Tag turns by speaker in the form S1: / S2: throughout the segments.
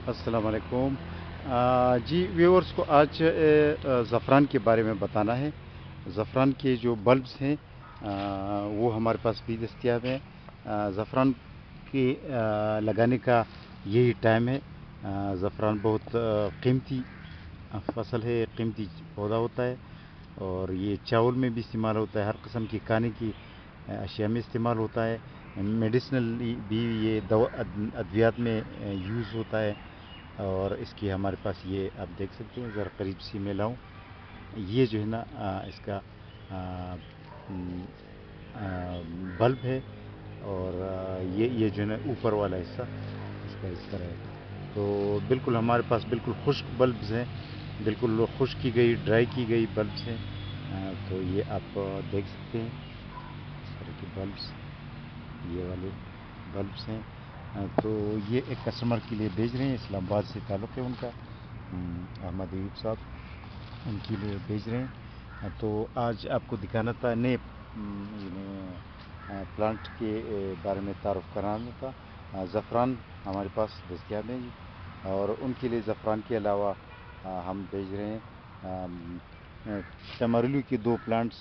S1: السلام علیکم۔ جی ویورز کو آج زعفران کے بارے میں بتانا ہے۔ زعفران کے جو بلبز ہیں وہ ہمارے پاس بھی دستیاب ہیں۔ زعفران کے لگانے کا یہی ٹائم ہے۔ زعفران بہت قیمتی فصل ہے، قیمتی پودا ہوتا ہے، اور یہ چاول میں بھی استعمال ہوتا ہے، ہر قسم کی کھانے کی اشیاء میں استعمال ہوتا ہے، میڈیسنل بھی یہ ادویات میں یوز ہوتا ہے۔ اور اس کی ہمارے پاس یہ آپ دیکھ سکتے ہیں، ذرا قریب سی میں لاؤں، یہ جو ہے نا اس کا بلب ہے، اور یہ جو ہے نا اوپر والا حصہ اس کا اس طرح ہے۔ تو بالکل ہمارے پاس بالکل خشک بلبز ہیں، بالکل خشک کی گئی ڈرائی کی گئی بلبز ہیں۔ تو یہ آپ دیکھ سکتے ہیں اس طرح کے بلبز، یہ والے بلبز ہیں۔ تو یہ ایک کسٹمر کے لیے بھیج رہے ہیں، اسلام آباد سے تعلق ہے ان کا، احمد ایوب صاحب، ان کے لیے بھیج رہے ہیں۔ تو آج آپ کو دکھانا تھا، نئے پلانٹ کے بارے میں تعارف کرانا تھا۔ زعفران ہمارے پاس دستیاب ہیں جی، اور ان کے لیے زعفران کے علاوہ ہم بھیج رہے ہیں ٹماریلو کے 2 پلانٹس،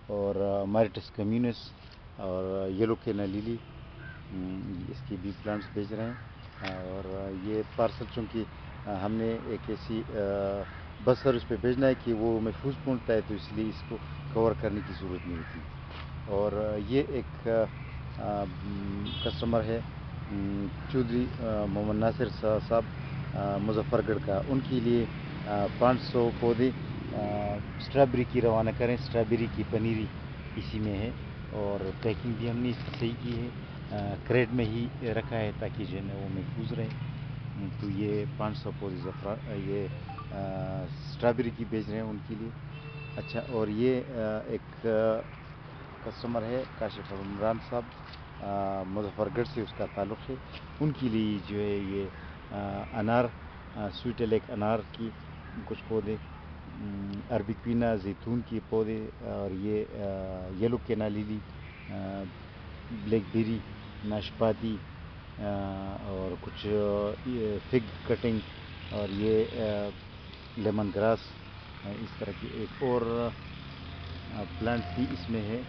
S1: اور ماریٹس کمیونس اور یلو کینا لیلی، اس کی بھی پلانٹس بھیج رہے ہیں۔ اور یہ پارسل چونکہ ہم نے ایک ایسی بس سروس پہ بھیجنا ہے کہ وہ محفوظ پہنچتا ہے، تو اس لیے اس کو کور کرنے کی ضرورت نہیں ہوتی۔ اور یہ ایک کسٹمر ہے چودھری محمد ناصر صاحب مظفر گڑھ کا، ان کے لیے 500 پودے اسٹرابیری کی روانہ کریں۔ اسٹرابیری کی پنیری اسی میں ہے، اور پیکنگ بھی ہم نے اس کی صحیح کی ہے، کریٹ میں ہی رکھا ہے تاکہ جو ہے نا وہ محفوظ رہے۔ تو یہ 500 پودے یہ اسٹرابیری کی بھیج رہے ہیں ان کے لیے۔ اچھا، اور یہ ایک کسٹمر ہے کاشف عمران صاحب، مظفر گڑھ سے اس کا تعلق ہے، ان کے لیے جو ہے یہ انار، سویٹ الیک انار کی کچھ پودے، عربی کوینا زیتون کی پودے، اور یہ یلو کینا لیلی، بلیک بیری، ناشپاتی، اور کچھ فگ کٹنگ، اور یہ لیمن گراس، اس طرح کی ایک اور پلانٹ بھی اس میں ہے،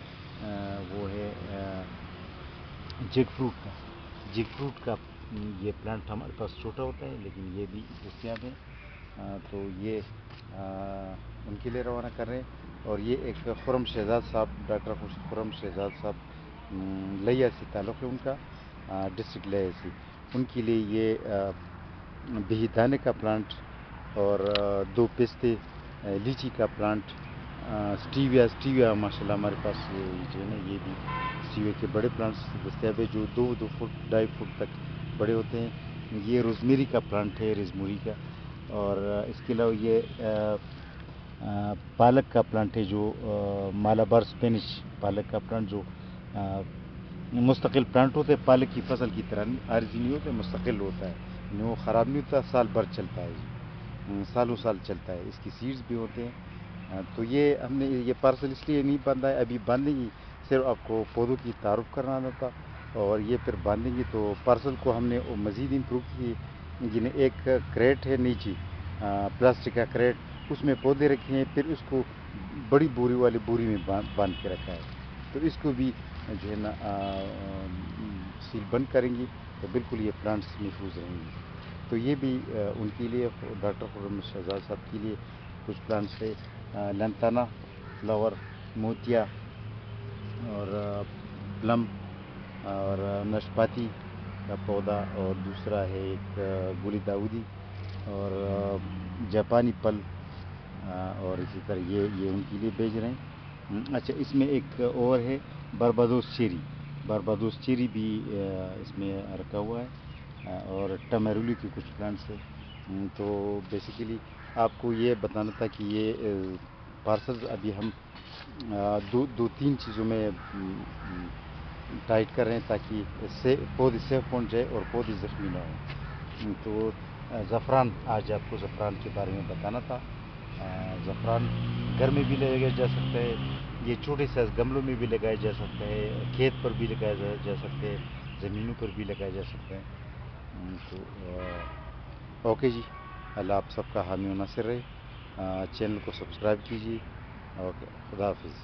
S1: وہ ہے جیک فروٹ کا یہ پلانٹ ہمارے پاس چھوٹا ہوتا ہے، لیکن یہ بھی دستیاب ہے۔ تو یہ ان کے لیے روانہ کر رہے ہیں۔ اور یہ ایک خرم شہزاد صاحب، ڈاکٹر خرم شہزاد صاحب، لیا سے تعلق ہے ان کا، ڈسٹرکٹ لیا سے، ان کے لیے یہ بہی دانے کا پلانٹ، اور 2 پستے لیچی کا پلانٹ، سٹیویا ماشاءاللہ ہمارے پاس جو ہے نا یہ بھی سٹیویا کے بڑے پلانٹس دستیاب ہے، جو 2 فٹ 2.5 فٹ تک بڑے ہوتے ہیں۔ یہ روزمیری کا پلانٹ ہے، روزمیری کا، اور اس کے علاوہ یہ پالک کا پلانٹ ہے، جو مالابار اسپینش پالک کا پلانٹ، جو مستقل پلانٹ ہوتا ہے، پالک کی فصل کی طرح عارضی نہیں ہوتا ہے، مستقل ہوتا ہے، وہ خراب نہیں ہوتا، سال بھر چلتا ہے جی، سالوں سال چلتا ہے، اس کی سیڈز بھی ہوتے ہیں۔ تو یہ ہم نے یہ پارسل اس لیے نہیں باندھا ہے، ابھی باندھیں گی، صرف آپ کو پودوں کی تعارف کرنا تھا، اور یہ پھر باندھیں گے تو پارسل کو ہم نے مزید امپروو کی، جنہیں ایک کریٹ ہے نیچے، پلاسٹک کا کریٹ، اس میں پودے رکھے ہیں، پھر اس کو بڑی بوری والی بوری میں باندھ کے رکھا ہے، تو اس کو بھی جو ہے نا سیل بند کریں گی تو بالکل یہ پلانٹس محفوظ رہیں گے۔ تو یہ بھی ان کے لیے، ڈاکٹر خرم شہزاد صاحب کے لیے کچھ پلانٹس ہے، لنتانا فلاور، موتیا، اور پلم، اور ناشپاتی کا پودا، اور دوسرا ہے ایک گلی داودی، اور جاپانی پل، اور اسی طرح یہ ان کے لیے بھیج رہے ہیں۔ اچھا، اس میں ایک اور ہے باربادوس چیری بھی اس میں رکھا ہوا ہے، اور ٹماریلو کے کچھ پلانٹس ہے۔ تو بیسیکلی آپ کو یہ بتانا تھا کہ یہ پارسلز ابھی ہم 2-3 چیزوں میں ٹائٹ کر رہے ہیں تاکہ پودے سیف پہنچ جائے اور پودے زخمی نہ ہوں۔ تو زعفران، آج آپ کو زعفران کے بارے میں بتانا تھا۔ زعفران گھر میں بھی لگایا جا سکتا ہے، یہ چھوٹے سائز گملوں میں بھی لگایا جا سکتا ہے، کھیت پر بھی لگایا جا سکتا ہے، زمینوں پر بھی لگایا جا سکتا ہے۔ تو اوکے جی، اللہ آپ سب کا حامی و ناصر رہے. چینل کو سبسکرائب کیجیے. اوکے، خدا حافظ.